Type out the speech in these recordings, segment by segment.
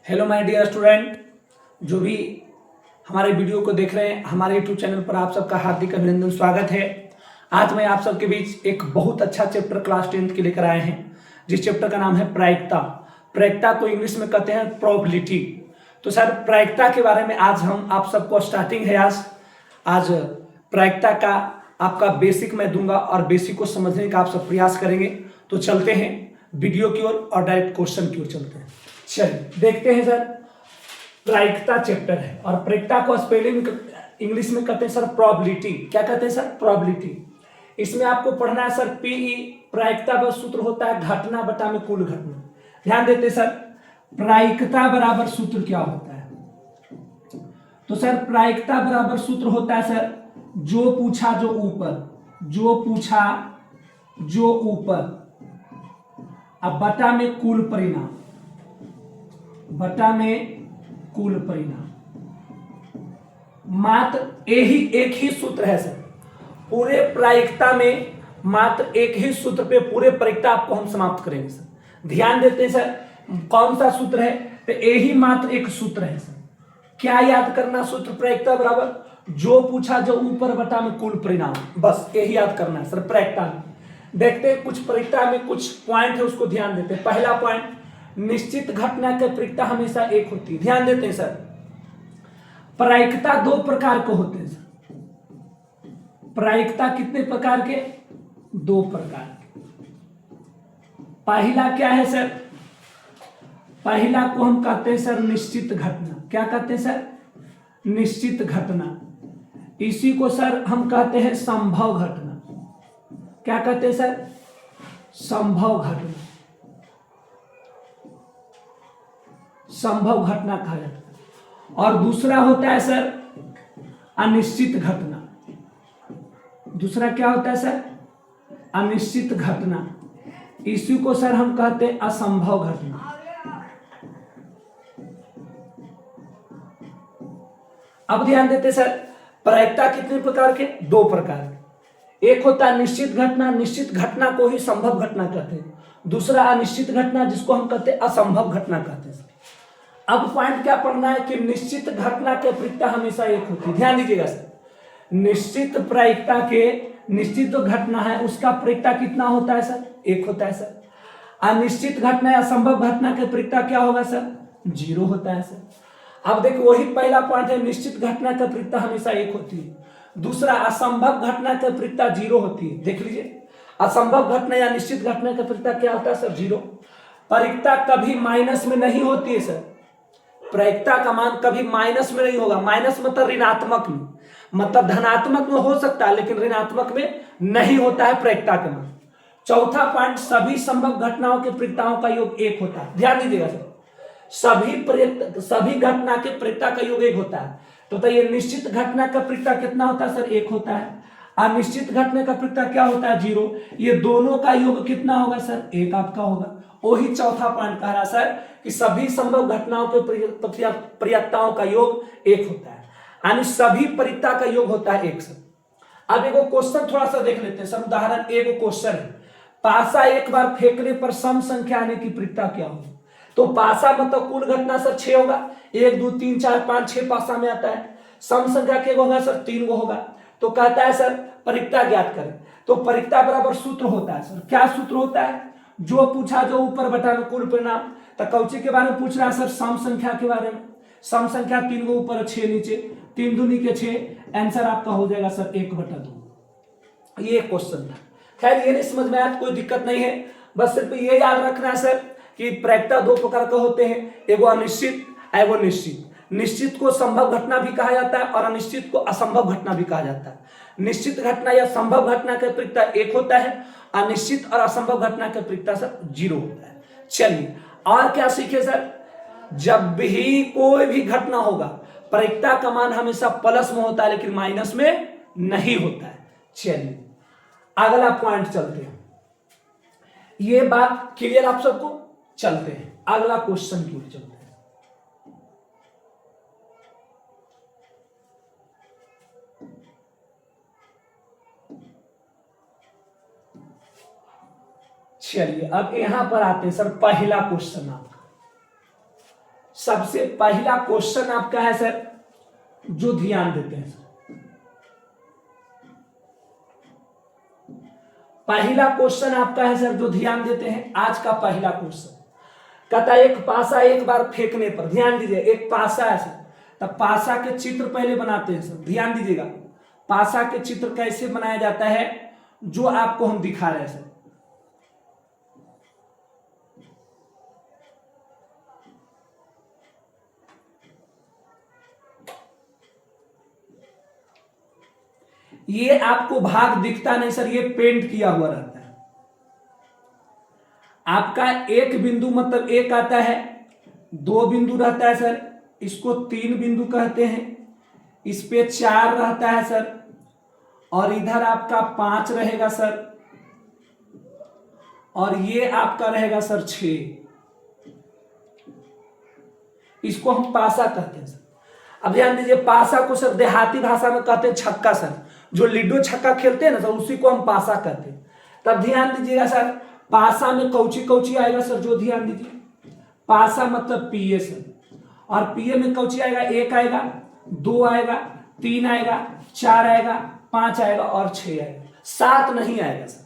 Hello my dear student, जो भी हमारे वीडियो को देख रहे हैं, हमारे यूट्यूब चैनल पर आप सबका हार्दिक अभिनंदन, स्वागत है। आज मैं आप सबके बीच एक बहुत अच्छा चैप्टर क्लास 10th के लेकर आए हैं, जिस चैप्टर का नाम है प्रायिकता। प्रायिकता को इंग्लिश में कहते हैं प्रोबेबिलिटी। तो सर, प्रायिकता के बारे में आज हम आप सबको स्टार्टिंग है आज प्रायिकता का आपका बेसिक मैं दूंगा और बेसिक को समझने का आप सब प्रयास करेंगे। तो चलते हैं वीडियो की ओर और डायरेक्ट क्वेश्चन की ओर चलते हैं। चलिए देखते हैं सर, प्रायिकता चैप्टर है और प्रायिकता को स्पेलिंग इंग्लिश में कहते हैं सर प्रोबेबिलिटी। क्या कहते हैं सर? प्रोबेबिलिटी। इसमें आपको पढ़ना है सर पीई। प्रायिकता का सूत्र होता है घटना बटा में कुल घटना। ध्यान देते सर, प्रायिकता बराबर सूत्र क्या होता है? तो सर प्रायिकता बराबर सूत्र होता है सर जो पूछा जो ऊपर, जो पूछा जो ऊपर, अब बटा में कुल परिणाम, बटा में कुल परिणाम। मात्र एक ही सूत्र है सर पूरे प्रायिकता में, मात्र एक ही सूत्र पे पूरे प्रायिकता आपको हम समाप्त करेंगे सर। ध्यान देते हैं सर, कौन सा सूत्र है? तो यही मात्र एक सूत्र है सर। क्या याद करना? सूत्र प्रायिकता बराबर जो पूछा जो ऊपर बटा में कुल परिणाम, बस यही याद करना है सर प्रायिकता में। देखते हैं कुछ प्रायिकता में कुछ पॉइंट है, उसको ध्यान देते हैं। पहला पॉइंट, निश्चित घटना की प्रायिकता हमेशा एक होती है। ध्यान देते हैं सर, प्रायिकता दो प्रकार के होते हैं सर। प्रायिकता कितने प्रकार के? दो प्रकार के। पहला क्या है सर? पहला को हम कहते हैं सर निश्चित घटना। क्या कहते हैं सर? निश्चित घटना। इसी को सर हम कहते हैं संभव घटना। क्या कहते हैं सर? संभव घटना। संभव घटना कहा जाता है। और दूसरा होता है सर अनिश्चित घटना। दूसरा क्या होता है सर? अनिश्चित घटना। इसी को सर हम कहते हैं असंभव घटना। अब ध्यान देते सर, प्रायिकता कितने प्रकार के? दो प्रकार के। एक होता है निश्चित घटना, निश्चित घटना को ही संभव घटना कहते हैं। दूसरा अनिश्चित घटना, जिसको हम कहते हैं असंभव घटना कहते हैं। अब पॉइंट क्या पढ़ना है कि निश्चित घटना की प्रायिकता हमेशा एक होती है। ध्यान दीजिएगा सर, निश्चित प्रायिकता के निश्चित जो घटना है उसका प्रायिकता कितना होता है सर? एक होता है सर। अनिश्चित घटना या असंभव घटना की प्रायिकता क्या होगा सर? जीरो होता है सर। अब देखो, वही पहला पॉइंट है, निश्चित घटना की प्रायिकता हमेशा एक होती है। दूसरा असंभव घटना की प्रायिकता जीरो होती है। देख लीजिए, असंभव घटना या निश्चित घटना की प्रायिकता क्या होता है सर? जीरो। प्रायिकता कभी माइनस में नहीं होती है सर। प्रायिकता का मान कभी माइनस में नहीं होगा। माइनस मतलब ऋणात्मक में, मतलब धनात्मक में हो सकता है लेकिन ऋणात्मक में नहीं होता है प्रायिकता का मान। चौथा पॉइंट, सभी संभव घटनाओं के प्रायिकताओं का योग एक होता है। ध्यान दीजिएगा सर, सभी घटना के प्रायिकता का योग एक होता है। तो ये निश्चित घटना का प्रायिकता कितना होता है सर? एक होता है। अनिश्चित घटना का प्रायिकता क्या होता है? जीरो। ये दोनों का योग कितना होगा सर? एक आपका होगा। वही चौथा पॉइंट कह रहा सर कि सभी संभव घटनाओं के प्रायिकताओं का योग एक होता है, यानी सभी प्रायिकता का योग होता है एक सर। अब एगो क्वेश्चन थोड़ा सा देख लेते हैं सर। उदाहरण, एगो क्वेश्चन है, पासा एक बार फेंकने पर सम संख्या आने की प्रायिकता क्या होगी? तो पासा मतलब कुल घटना सर 6 होगा। 1 2 3 4 5 6 पासा में आता है। सम संख्या के होगा सर? 3 गो होगा। तो कहता है सर प्रायिकता ज्ञात करें। तो प्रायिकता बराबर सूत्र होता है सर। क्या सूत्र होता है? जो पूछा जो ऊपर बटा में कुल परिणाम। तो कौची के बारे में पूछ रहा है सर? सम संख्या के बारे में। सम संख्या 3 गो ऊपर 6 नीचे, 3 दूनी के 6। आंसर आपका हो जाएगा सर 1/2। ये क्वेश्चन था। खैर ये नहीं समझ में आया, कोई दिक्कत नहीं है, बस सिर्फ ये याद रखना है सर कि प्रायिकता दो प्रकार के होते हैं, एगो अनिश्चित, एगो निश्चित। निश्चित को संभव घटना भी कहा जाता है और अनिश्चित को असंभव घटना भी कहा जाता है। निश्चित घटना या संभव घटना का प्रायिकता एक होता है, अनिश्चित और असंभव घटना का प्रायिकता सर जीरो होता है। चलिए और क्या सीखे सर? जब भी कोई भी घटना होगा प्रायिकता का मान हमेशा प्लस में होता है लेकिन माइनस में नहीं होता है। चलिए अगला पॉइंट चलते हैं। ये बात क्लियर आप सबको? चलते हैं अगला क्वेश्चन की ओर चलते हैं। चलिए अब यहां पर आते हैं सर, पहला क्वेश्चन आपका सबसे पहला क्वेश्चन आपका है सर, जो ध्यान देते हैं सर, पहला क्वेश्चन आपका है सर जो ध्यान देते हैं। आज का पहला क्वेश्चन कहता है एक पासा एक बार फेंकने पर, ध्यान दीजिए, एक पासा है सर, तब पासा के चित्र पहले बनाते हैं सर, ध्यान दीजिएगा। पासा के चित्र कैसे बनाया जाता है जो आपको हम दिखा रहे हैं सर। ये आपको भाग दिखता नहीं सर, ये पेंट किया हुआ रहता है। आपका एक बिंदु मतलब एक आता है, दो बिंदु रहता है सर, इसको तीन बिंदु कहते हैं, इस पे 4 रहता है सर, और इधर आपका 5 रहेगा सर, और ये आपका रहेगा सर 6। इसको हम पासा कहते हैं सर। अब ध्यान दीजिए, पासा को सर देहाती भाषा में कहते हैं छक्का सर, जो लिडो छक्का खेलते हैं ना सर, उसी को हम पासा कहते हैं। तब ध्यान दीजिएगा सर, पासा में कौची कौची आएगा सर, जो ध्यान दीजिए, पासा मतलब पीए सर, और पीए में कौची आएगा, 1 आएगा, 2 आएगा, 3 आएगा, 4 आएगा, 5 आएगा और 6 आएगा, 7 नहीं आएगा सर।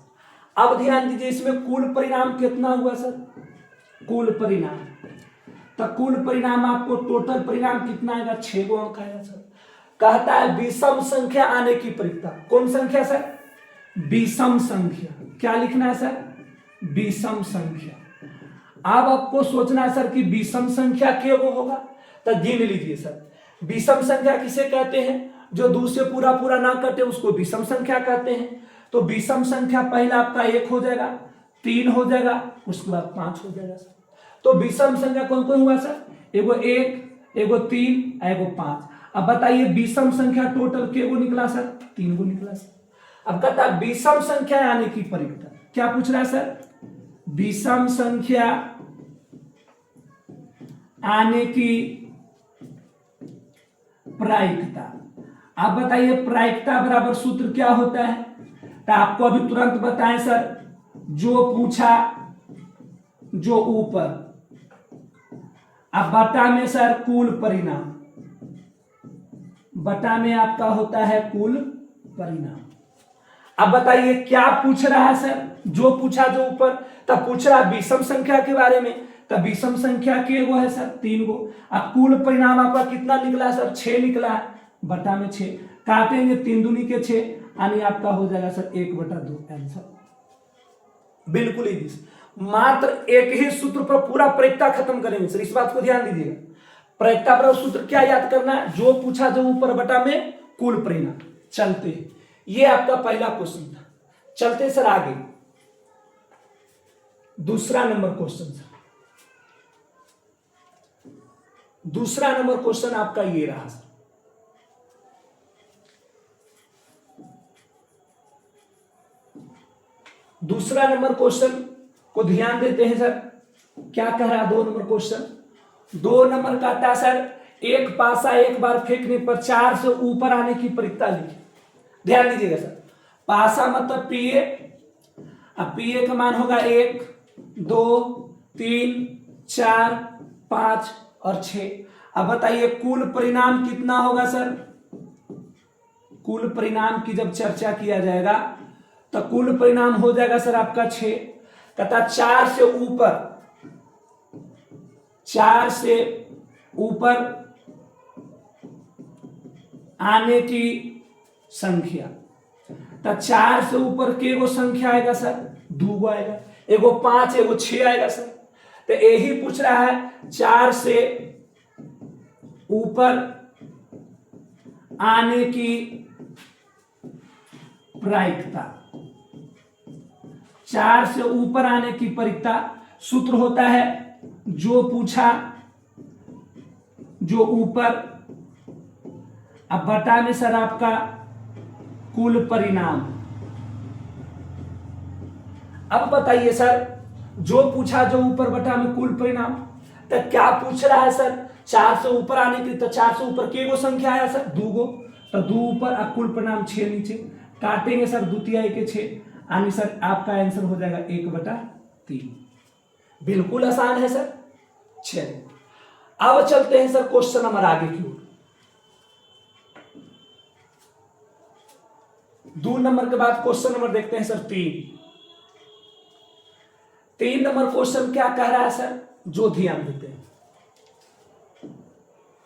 अब ध्यान दीजिए, इसमें कुल परिणाम कितना हुआ सर, कुल परिणाम, तो कुल परिणाम आपको टोटल परिणाम कितना आएगा, 6 गो अंक आएगा सर। कहता है विषम संख्या आने की परीक्षा। कौन संख्या सर, विषम संख्या। क्या लिखना है सर, विषम संख्या। अब आपको सोचना है सर कि विषम संख्या क्या वो होगा, तो गिन लीजिए सर। विषम संख्या किसे कहते हैं, जो 2 से पूरा पूरा ना कटे उसको विषम संख्या कहते हैं। तो विषम संख्या पहला आपका 1 हो जाएगा, 3 हो जाएगा, उसके बाद 5 हो जाएगा सर। तो विषम संख्या कौन कौन हुआ सर, एगो 1, एगो 3, एगो 5। अब बताइए विषम संख्या टोटल के गो निकला सर, 3 गो निकला सर। अब कहता है विषम संख्या आने की परीक्षा। क्या पूछ रहा है सर, विषम संख्या आने की प्रायिकता। आप बताइए प्रायिकता बराबर सूत्र क्या होता है, तो आपको अभी तुरंत बताएं सर, जो पूछा जो ऊपर, अब बटा में सर कुल परिणाम, बटा में आपका होता है कुल परिणाम। अब बताइए क्या पूछ रहा है सर, जो पूछा जो ऊपर, तब पूछ रहा है विषम संख्या के बारे में, तब विषम संख्या के गो है सर, 3 गो। अब कुल परिणाम आपका कितना निकला है सर, 6 निकला है, बटा में 6 काटेंगे, 3 दूनी के 6, यानी आपका हो जाएगा सर 1/2 आंसर। बिल्कुल ही मात्र एक ही सूत्र पर पूरा परीक्षा खत्म करेंगे सर, इस बात को ध्यान दीजिएगा। परीक्षा पर सूत्र क्या याद करना है, जो पूछा जो ऊपर बटा में कुल परिणाम। चलते हैं, ये आपका पहला क्वेश्चन था। चलते सर आगे, दूसरा नंबर क्वेश्चन सर। दूसरा नंबर क्वेश्चन आपका ये रहा सर। दूसरा नंबर क्वेश्चन को ध्यान देते हैं सर, क्या कह रहा है 2 नंबर क्वेश्चन। 2 नंबर कहता है सर एक पासा एक बार फेंकने पर 4 से ऊपर आने की परीक्षा लिखिए। ध्यान दीजिएगा सर, पासा मतलब पीए, अब पीए का मान होगा 1, 2, 3, 4, 5 और 6। अब बताइए कुल परिणाम कितना होगा सर। कुल परिणाम की जब चर्चा किया जाएगा तो कुल परिणाम हो जाएगा सर आपका 6। कहता 4 से ऊपर, 4 से ऊपर आने की संख्या, तो 4 से ऊपर के गो संख्या आएगा सर, 2 गो आएगा, एगो 5 एगो 6 आएगा सर। तो यही पूछ रहा है 4 से ऊपर आने की प्रायिकता। 4 से ऊपर आने की प्रायिकता सूत्र होता है जो पूछा जो ऊपर, अब बटा में सर आपका कुल परिणाम। अब बताइए सर जो पूछा जो ऊपर बटा में कुल परिणाम, तो क्या पूछ रहा है सर 4 से ऊपर आने की, तो 4 से ऊपर के गो संख्या आया सर, 2 गो, तो 2 ऊपर और कुल परिणाम 6 नीचे, काटेंगे सर द्वितीय के 6, यानी सर आपका आंसर हो जाएगा 1/3। बिल्कुल आसान है सर। चलिए अब चलते हैं सर क्वेश्चन नंबर आगे की ओर। 2 नंबर के बाद क्वेश्चन नंबर देखते हैं सर 3 नंबर क्वेश्चन क्या कह रहा है सर, जो ध्यान देते हैं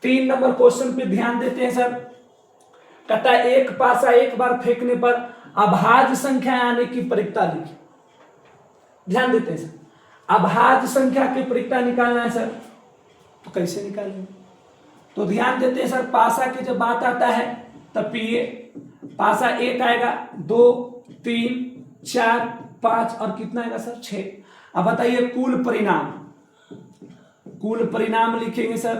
3 नंबर क्वेश्चन पे ध्यान देते हैं सर। कहता है एक पासा एक बार फेंकने पर अभाज्य संख्या आने की परिकता लिखी। ध्यान देते हैं सर, अभाज्य संख्या की परिकता निकालना है सर, तो कैसे निकालेंगे? तो ध्यान देते हैं सर, पासा की जब बात आता है तब पिए पासा 1 आएगा, 2 3 4 5 और कितना आएगा सर 6। अब बताइए कुल परिणाम लिखेंगे सर,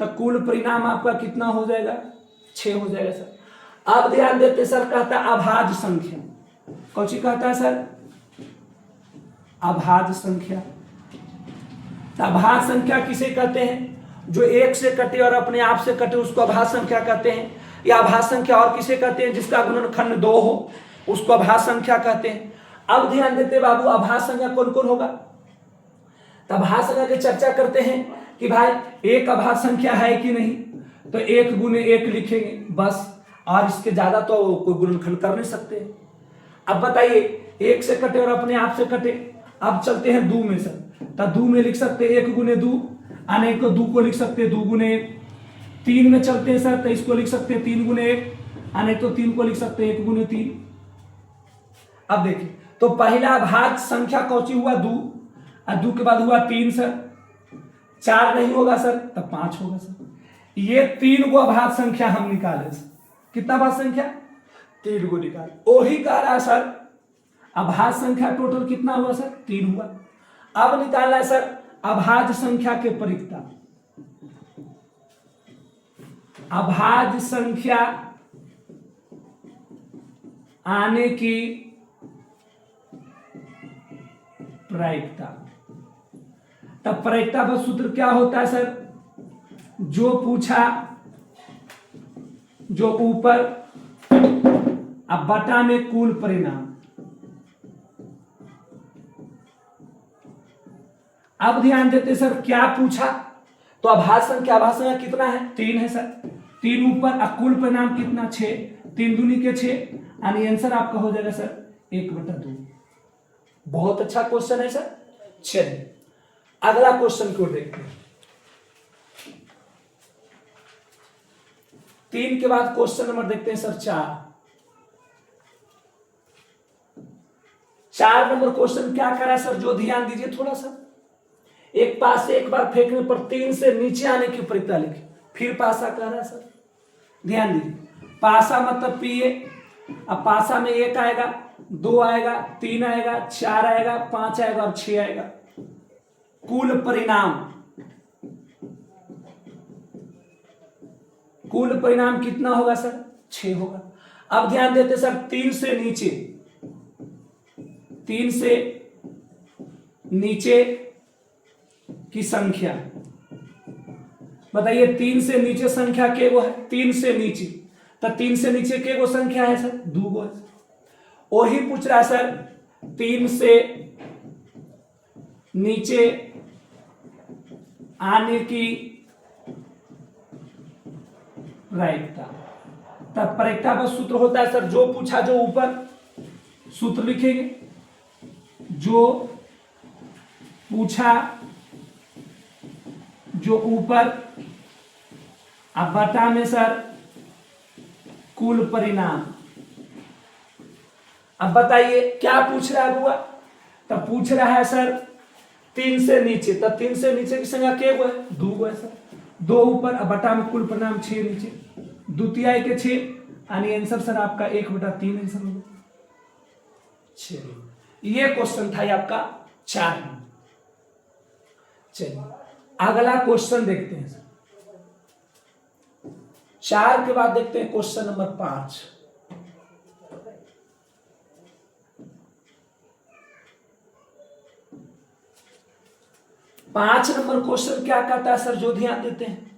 तो कुल परिणाम आपका कितना हो जाएगा 6 हो जाएगा सर। अब ध्यान देते सर, कहता है अभाज्य संख्या, कौन सी कहता है सर, अभाज्य संख्या। तो अभाज्य संख्या किसे कहते हैं, जो 1 से कटे और अपने आप से कटे उसको अभाज्य संख्या कहते हैं। या अभाज्य संख्या और किसे कहते हैं, जिसका गुणनखंड 2 हो उसको अभाज्य संख्या कहते हैं। अब ध्यान देते बाबू, अभाज्य संख्या कौन कौन होगा, तो अभाज्य संख्या की चर्चा करते हैं कि भाई एक अभाज्य संख्या है कि नहीं, तो 1 गुने 1 लिखेंगे बस, और इसके ज्यादा तो कोई गुणनखंड कर नहीं सकते। अब बताइए 1 से कटे और अपने आप से कटे। अब चलते हैं 2 में सर, तो 2 में लिख सकते हैं 1 गुने 2, अनेक को 2 को लिख सकते हैं 2 गुने 1। 3 में चलते हैं सर, तो इसको लिख सकते हैं 3 गुने 1, अनेक तो 3 को लिख सकते हैं 1 गुने 3। अब देखिए, तो पहला अभाज्य संख्या कौची हुआ 2, और 2 के बाद हुआ 3 सर, 4 नहीं होगा सर, तब 5 होगा सर। ये 3 गो अभाज्य संख्या हम निकाले सर, कितना अभाज्य संख्या 3 गो निकाले। वही कह रहा है सर अभाज्य संख्या टोटल कितना हुआ सर 3 हुआ। अब निकालना है सर अभाज्य संख्या के परिकता। अभाज्य संख्या आने की प्रायिकता। तब प्रायिकता का सूत्र क्या होता है सर, जो पूछा जो ऊपर, अब बटा में कुल परिणाम। अब ध्यान देते सर, क्या पूछा, तो अभाज्य संख्या कितना है 3 है सर, 3 ऊपर, अब कुल परिणाम कितना 6, 3 दूनी के 6, यानी आंसर आपका हो जाएगा सर 1/2। बहुत अच्छा क्वेश्चन है सर। चलिए अगला क्वेश्चन को देखते हैं। 3 के बाद क्वेश्चन नंबर देखते हैं सर 4 नंबर क्वेश्चन क्या करा सर, जो ध्यान दीजिए थोड़ा सा। एक पास से एक बार फेंकने पर 3 से नीचे आने की परिकता लिखे। फिर पासा कह रहा है सर, ध्यान दीजिए, पासा मतलब पिए। अब पासा में 1 आएगा, 2 आएगा, 3 आएगा, 4 आएगा, 5 आएगा और 6 आएगा। कुल परिणाम कितना होगा सर 6 होगा। अब ध्यान देते सर, 3 से नीचे की संख्या बताइए। 3 से नीचे संख्या के गो है, 3 से नीचे, तो 3 से नीचे के गो संख्या है सर 2 गो है। वही पूछ रहा है सर 3 से नीचे आने की प्रायिकता। तब प्रायिकता का सूत्र होता है सर, जो पूछा जो ऊपर, सूत्र लिखेंगे, जो पूछा जो ऊपर, अब बटा में सर कुल परिणाम। अब बताइए क्या पूछ रहा है हुआ, तब पूछ रहा है सर 3 से नीचे, तब 3 से नीचे की संख्या क्या है 2 गो है सर, 2 ऊपर, अब बटा में कुल परिणाम 6 नीचे, द्वितीय के 6, यानी आंसर सर आपका 1/3 आंसर होगा। चलिए ये क्वेश्चन था आपका 4। चलिए अगला क्वेश्चन देखते हैं सर। 4 के बाद देखते हैं क्वेश्चन नंबर 5। पांच नंबर क्वेश्चन क्या कहता है सर, जो ध्यान देते हैं।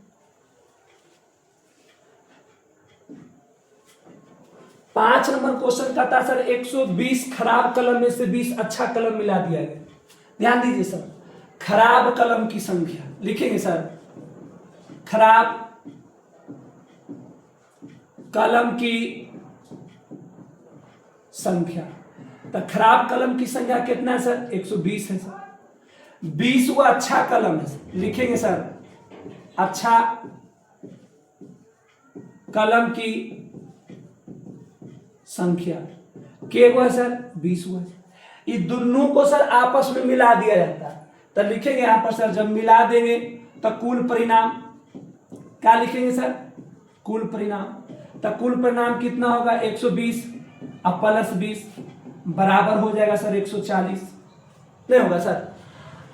5 नंबर क्वेश्चन कहता है सर 120 खराब कलम में से 20 अच्छा कलम मिला दिया गया। ध्यान दीजिए सर, खराब कलम की संख्या लिखेंगे सर, खराब कलम की संख्या। तो खराब कलम की संख्या कितना है सर? 120 है सर। 20 वो अच्छा कलम है सर। लिखेंगे सर अच्छा कलम की संख्या के वो है सर 20 वो है। इस दोनों को सर आपस में मिला दिया जाता है। तो लिखेंगे यहां पर सर जब मिला देंगे तो कुल परिणाम क्या लिखेंगे सर? कुल परिणाम। तो कुल परिणाम कितना होगा? 120 अब प्लस 20 बराबर हो जाएगा सर 140। नहीं होगा सर।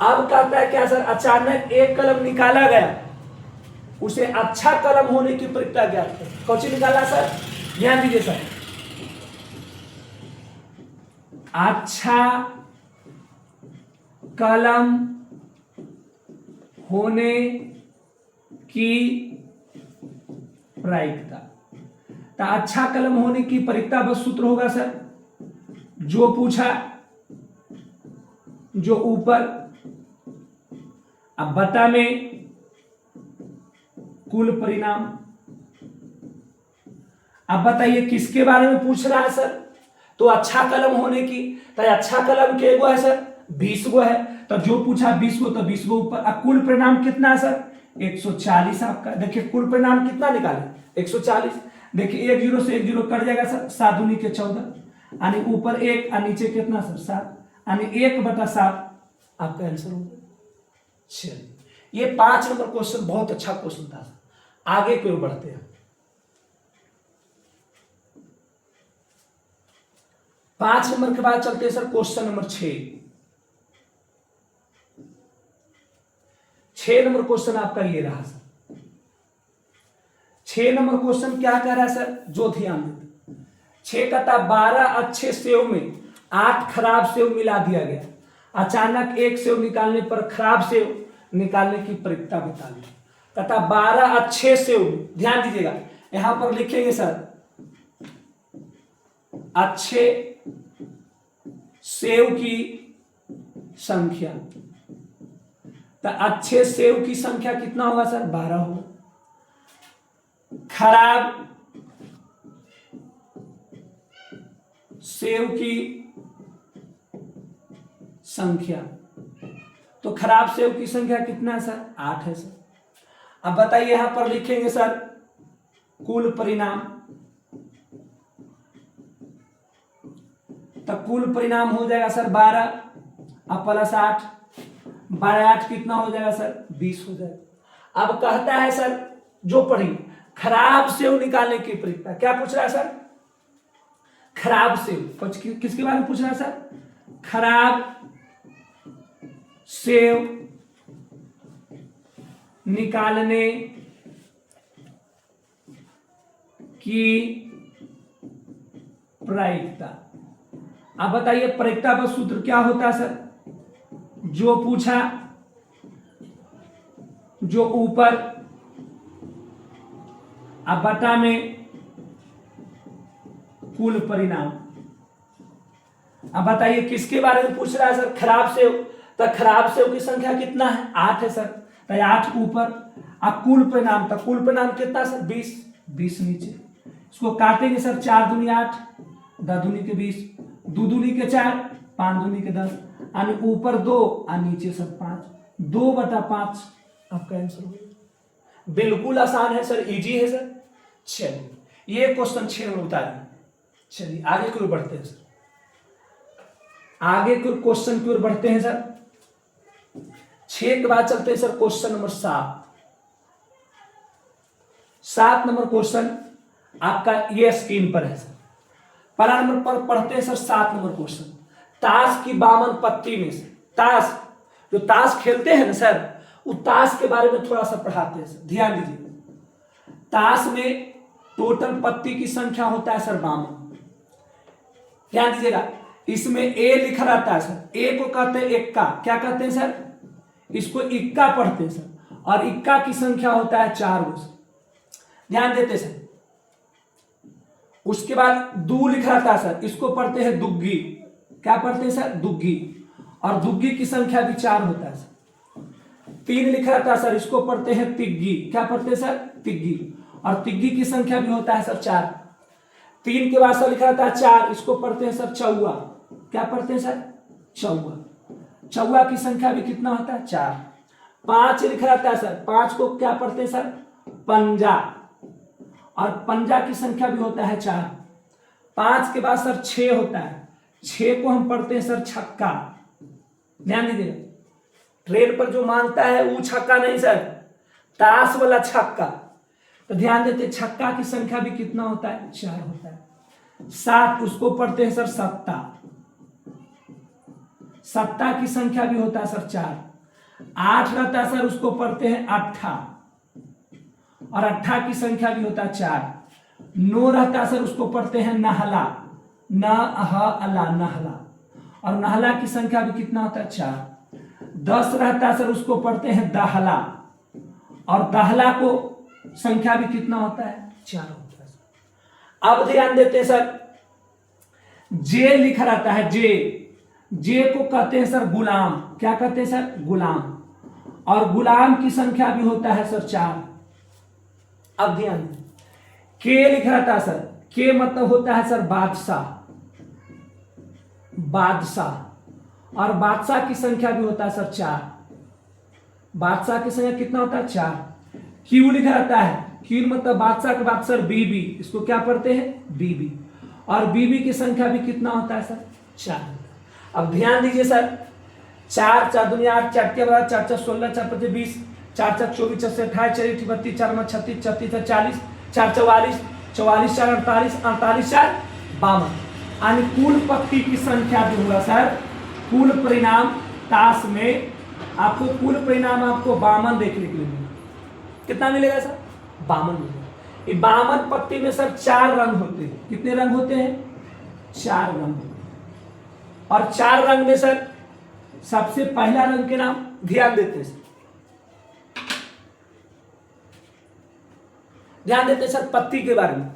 अब कहता है क्या सर? अचानक एक कलम निकाला गया, उसे अच्छा कलम होने की प्रक्रिया ज्ञात करें। कौन सी निकाला सर? ध्यान दीजिए सर, अच्छा कलम होने की प्रायिकता। तो अच्छा कलम होने की प्रायिकता बस सूत्र होगा सर जो पूछा जो ऊपर, अब बटा में कुल परिणाम। अब बताइए किसके बारे में पूछ रहा है सर? तो अच्छा कलम होने की। तो अच्छा कलम के गो है सर? 20 गो है। तो जो पूछा 20 गो तो 20 गो ऊपर। अब कुल परिणाम कितना है सर? 140 आपका। देखिए कुल परिणाम कितना निकाले? 140। देखिए 1 0 से 1 0 कट जाएगा सर। 7 दूनी के 14 यानी ऊपर 1 और नीचे कितना सर? 7 यानी 1/7 आपका आंसर होगा। चलिए ये 5 नंबर क्वेश्चन बहुत अच्छा क्वेश्चन था। आगे की ओर बढ़ते हैं। 5 नंबर के बाद चलते हैं sir question number 6। 6 number question आपका ये रहा सर। 6 नंबर क्वेश्चन क्या कह रहा है सर? जो ध्यान देते 6 कहता 12 अच्छे सेव में 8 खराब सेव मिला दिया गया। अचानक एक सेव निकालने पर खराब सेव निकालने की प्रक्रिया बता दी। कहता 12 अच्छे सेव, ध्यान दीजिएगा यहां पर लिखेंगे सर अच्छे सेव की संख्या। तो अच्छे सेव की संख्या कितना होगा सर? 12 होगा। खराब सेव की संख्या। तो खराब सेव की संख्या कितना है सर? 8 है सर। अब बताइए यहां पर लिखेंगे सर कुल परिणाम। तो कुल परिणाम हो जाएगा सर 12 अब प्लस 8, 12 8 कितना हो जाएगा सर? 20 हो जाएगा। अब कहता है सर जो पढ़ी खराब सेव निकालने की प्रक्रिया। क्या पूछ रहा है सर? खराब सेव। किसके बारे में पूछ रहा है सर? खराब सेव निकालने की प्रायिकता। अब बताइए प्रायिकता का सूत्र क्या होता है सर? जो पूछा जो ऊपर, अब बटा में कुल परिणाम। अब बताइए किसके बारे में पूछ रहा है सर? खराब सेव। तो खराब सेव की संख्या कितना है? 8 है सर। तो 8 ऊपर। अब कुल परिणाम, तो कुल परिणाम कितना सर? 20, 20 नीचे। इसको काटेंगे सर 4 दूनी 8, 10 दूनी के 20, 2 दूनी के 4, 5 दूनी के 10 यानी ऊपर 2 और नीचे सर 5, 2/5 आपका आंसर होगा। बिल्कुल आसान है सर, इजी है सर। चलिए ये क्वेश्चन 6 में उतारिए। चलिए आगे की ओर बढ़ते हैं सर। आगे के क्वेश्चन की ओर बढ़ते हैं सर। 6 के बाद चलते हैं sir question number 7। 7 number question आपका ये स्क्रीन पर है सर। पहला नंबर पर पढ़ते हैं सर 7 नंबर क्वेश्चन। ताश की 52 पत्ती में से, ताश जो ताश खेलते हैं ना सर, वो ताश के बारे में थोड़ा सा पढ़ाते हैं सर। ध्यान दीजिए ताश में टोटल पत्ती की संख्या होता है सर 52। ध्यान दीजिएगा इसमें ए लिखा रहता है सर। ए को कहते हैं इक्का। क्या कहते हैं सर? इसको इक्का पढ़ते हैं सर। और इक्का की संख्या होता है 4 गो। ध्यान देते सर। उसके बाद दू लिखा रहता है सर, इसको पढ़ते हैं दुग्गी। क्या पढ़ते हैं सर? दुग्गी। और दुग्गी की संख्या भी 4 होता है सर। 3 लिखा रहता है सर, इसको पढ़ते हैं तिग्गी। क्या पढ़ते हैं सर? तिग्गी। और तिग्गी की संख्या भी होता है सर 4। 3 के बाद सर लिखा रहता है 4, इसको पढ़ते हैं सर चौवा। क्या पढ़ते हैं सर? चौवा। चौवा की संख्या भी कितना होता है? 4। 5 लिखा रहता है सर, 5 को क्या पढ़ते हैं सर? पंजा। और पंजा की संख्या भी होता है 4। 5 के बाद सर 6 होता है, 6 को हम पढ़ते हैं सर छक्का। ध्यान दीजिए, ट्रेन पर जो मांगता है वो छक्का नहीं सर, ताश वाला छक्का। तो ध्यान देते, छक्का की संख्या भी कितना होता है? 4 होता है। 7, उसको पढ़ते हैं सर सत्ता। सत्ता की संख्या भी होता है सर 4। 8 रहता है सर, उसको पढ़ते हैं अट्ठा। और अट्ठा की संख्या भी होता है 4। 9 रहता है सर, उसको पढ़ते हैं नहला। अला, नहला। और नहला की संख्या भी कितना होता है? 4। 10 रहता है सर, उसको पढ़ते हैं दहला। और दहला को संख्या भी कितना होता है? 4 होता है। अब ध्यान देते हैं सर, जे लिखा रहता है, जे को कहते हैं सर गुलाम। क्या कहते हैं सर? गुलाम। और गुलाम की संख्या भी होता है सर 4। अब ध्यान, के लिखा रहता है सर, के मतलब होता है सर बादशाह। बादशाह। और बादशाह की संख्या भी होता है सर 4। बादशाह की संख्या कितना होता है? 4। क्यू लिखा रहता है, क्यू मतलब बादशाह के बाद सर बीबी, इसको क्या पढ़ते हैं? बीबी। और बीबी की संख्या भी कितना होता है सर? 4। अब ध्यान दीजिए सर, 4 4 दूनी 8, 4 के बाद 4 4 16, 4 5 20, 4 4 24, 4 28, 4 32, 4 9 36, 36 40, 4 44, 44 4 48, 48 4 52। यानी कुल पत्ती की संख्या भी हुआ सर, कुल परिणाम ताश में आपको कुल परिणाम आपको 52 देखने के लिए मिलेगा। कितना मिलेगा सर? 52 मिलेगा। ये 52 पत्ती में सर 4 रंग होते हैं। कितने रंग होते हैं? 4 रंग होते हैं। और 4 रंग में सर सबसे पहला रंग के नाम ध्यान देते हैं सर, ध्यान देते हैं सर पत्ती के बारे में।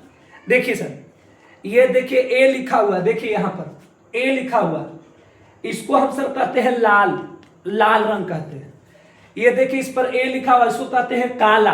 देखिए सर, ये देखिए ए लिखा हुआ है, देखिए यहां पर ए लिखा हुआ है, इसको हम सर कहते हैं लाल, लाल रंग कहते हैं। ये देखिए इस पर ए लिखा हुआ है, इसको कहते हैं काला।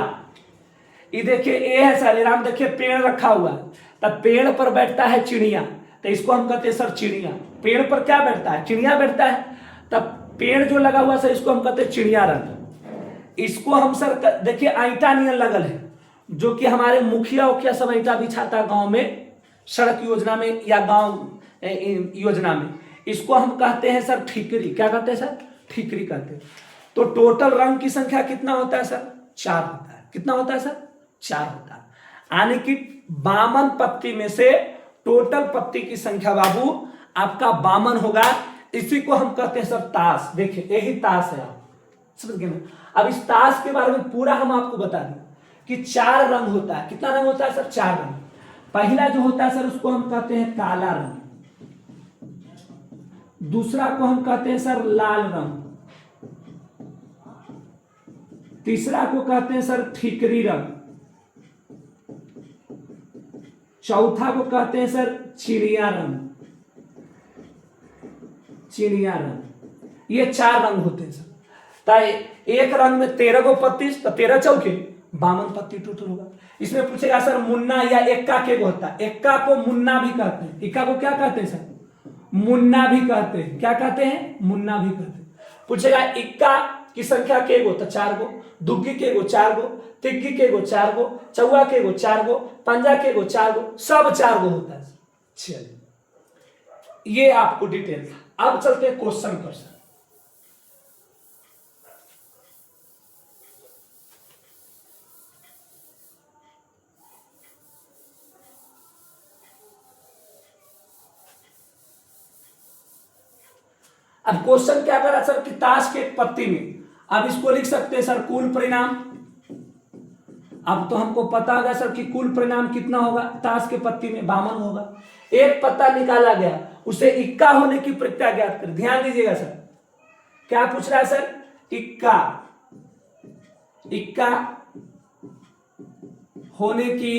ये देखिए ए है सर, राम देखिए पेड़ रखा हुआ है, तब पेड़ पर बैठता है चिड़िया, तो इसको हम कहते हैं सर चिड़िया। पेड़ पर क्या बैठता है? चिड़िया बैठता है। तब पेड़ जो लगा हुआ सर, इसको हम कहते हैं चिड़िया रंग। इसको हम सर देखिए आईटा नियन लगल है, जो कि हमारे मुखिया उखिया सब ईंटा बिछाता गांव में, सड़क योजना में या गांव योजना में। इसको हम कहते हैं सर ठीकरी। क्या कहते हैं सर? ठीकरी कहते हैं। तो टोटल रंग की संख्या कितना होता है सर? 4 होता है। कितना होता है सर? 4 होता है। यानी कि 52 पत्ती में से टोटल पत्ती की संख्या बाबू आपका 52 होगा। इसी को हम कहते हैं सर ताश। देखिए यही ताश है, आप समझ गए ना। अब इस ताश के बारे में पूरा हम आपको बता दें कि 4 रंग होता है। कितना रंग होता है सर? 4 रंग। पहला जो होता है सर, उसको हम कहते हैं काला रंग। दूसरा को हम कहते हैं सर लाल रंग। तीसरा को कहते हैं सर ठीकरी रंग। चौथा को कहते हैं सर चिड़िया रंग। चिड़िया रंग। ये 4 रंग होते हैं सर। एक रंग में 13 को पत्ती, तो 13 चौके 52 पत्ती टोटल होगा। इसमें पूछेगा सर मुन्ना या एक्का के को होता है। एक्का को मुन्ना भी कहते हैं। इक्का को क्या कहते हैं सर? मुन्ना भी कहते हैं। क्या कहते हैं? मुन्ना भी कहते हैं। पूछेगा इक्का की संख्या के गो, तो 4 गो। दुग्गी के गो 4 गो। तिग्गी के गो 4 गो। चौवा के गो 4 गो। पंजा के गो 4 गो। सब 4 गो होता है। चलिए, ये आपको डिटेल था। अब चलते हैं क्वेश्चन पर सर। अब क्वेश्चन क्या करा सर कि ताश के पत्ती में, अब इसको लिख सकते हैं सर कुल परिणाम। अब तो हमको पता होगा सर कि कुल परिणाम कितना होगा, ताश के पत्ती में 52 होगा। एक पत्ता निकाला गया, उसे इक्का होने की प्रक्रिया ज्ञात कर। ध्यान दीजिएगा सर, क्या पूछ रहा है सर? इक्का, इक्का होने की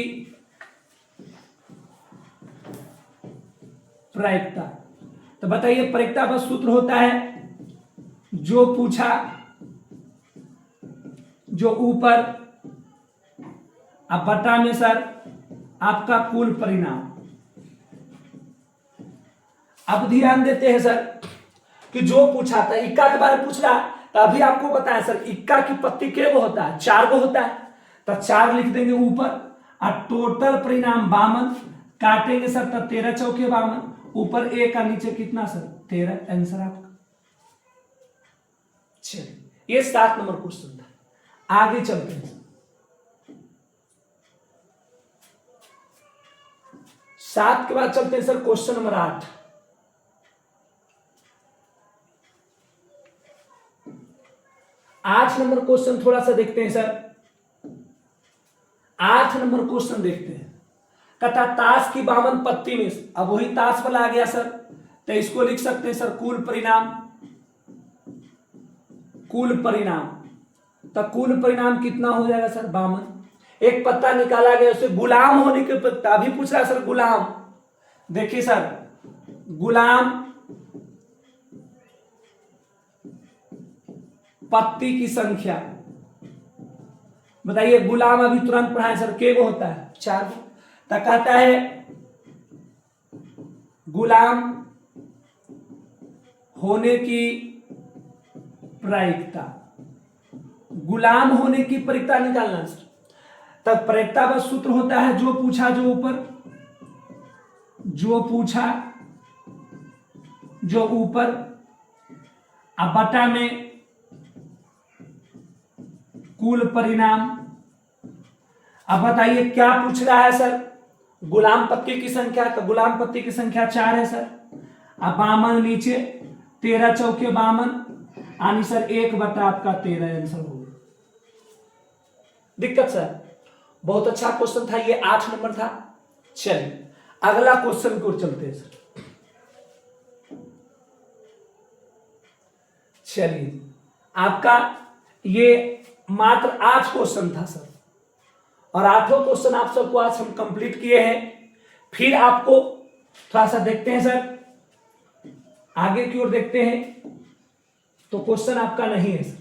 प्रायिकता। तो बताइए प्रायिकता का सूत्र होता है, जो पूछा जो ऊपर, अब बटा में सर आपका कुल परिणाम। अब ध्यान देते हैं सर कि जो पूछा था इक्का के बारे में पूछ रहा, तो अभी आपको बताया सर इक्का की पत्ती के गो होता है, 4 गो होता है, तो 4 लिख देंगे ऊपर, और टोटल परिणाम 52 काटेंगे सर, तब 13 चौके 52, ऊपर 1 का नीचे कितना सर 13, आंसर आपका। चलिए ये 7 नंबर क्वेश्चन था। आगे चलते हैं, 7 के बाद चलते हैं sir question number 8। 8 number question थोड़ा सा देखते हैं सर। 8 नंबर क्वेश्चन देखते हैं, कहता ताश की 52 पत्ती में, अब वही ताश वाला आ गया सर, तो इसको लिख सकते हैं सर कुल परिणाम। कुल परिणाम, तो कुल परिणाम कितना हो जाएगा सर 52। एक पत्ता निकाला गया, उसे गुलाम होने के पत्ता, अभी पूछ रहा है सर गुलाम। देखिए सर गुलाम पत्ती की संख्या बताइए, गुलाम अभी तुरंत पढ़ाए सर, के गो होता है 4 गो, तो कहता है गुलाम होने की प्रायिकता, गुलाम होने की प्रायिकता निकालना सर। तब प्रायिकता का सूत्र होता है जो पूछा जो ऊपर, जो पूछा जो ऊपर, अब बटा में कुल परिणाम। अब बताइए क्या पूछ रहा है सर, गुलाम पत्ती की संख्या, तो गुलाम पत्ती की संख्या 4 है सर, अब 52 नीचे 13 चौके 52, यानी सर 1 बटा आपका 13 आंसर हो गया। दिक्कत सर, बहुत अच्छा क्वेश्चन था ये, 8 नंबर था। चलिए अगला क्वेश्चन को चलते हैं सर। चलिए आपका ये मात्र 8 क्वेश्चन था सर, और 8 क्वेश्चन आप सबको आज हम कंप्लीट किए हैं। फिर आपको थोड़ा सा देखते हैं सर, आगे की ओर देखते हैं, तो क्वेश्चन आपका नहीं है सर।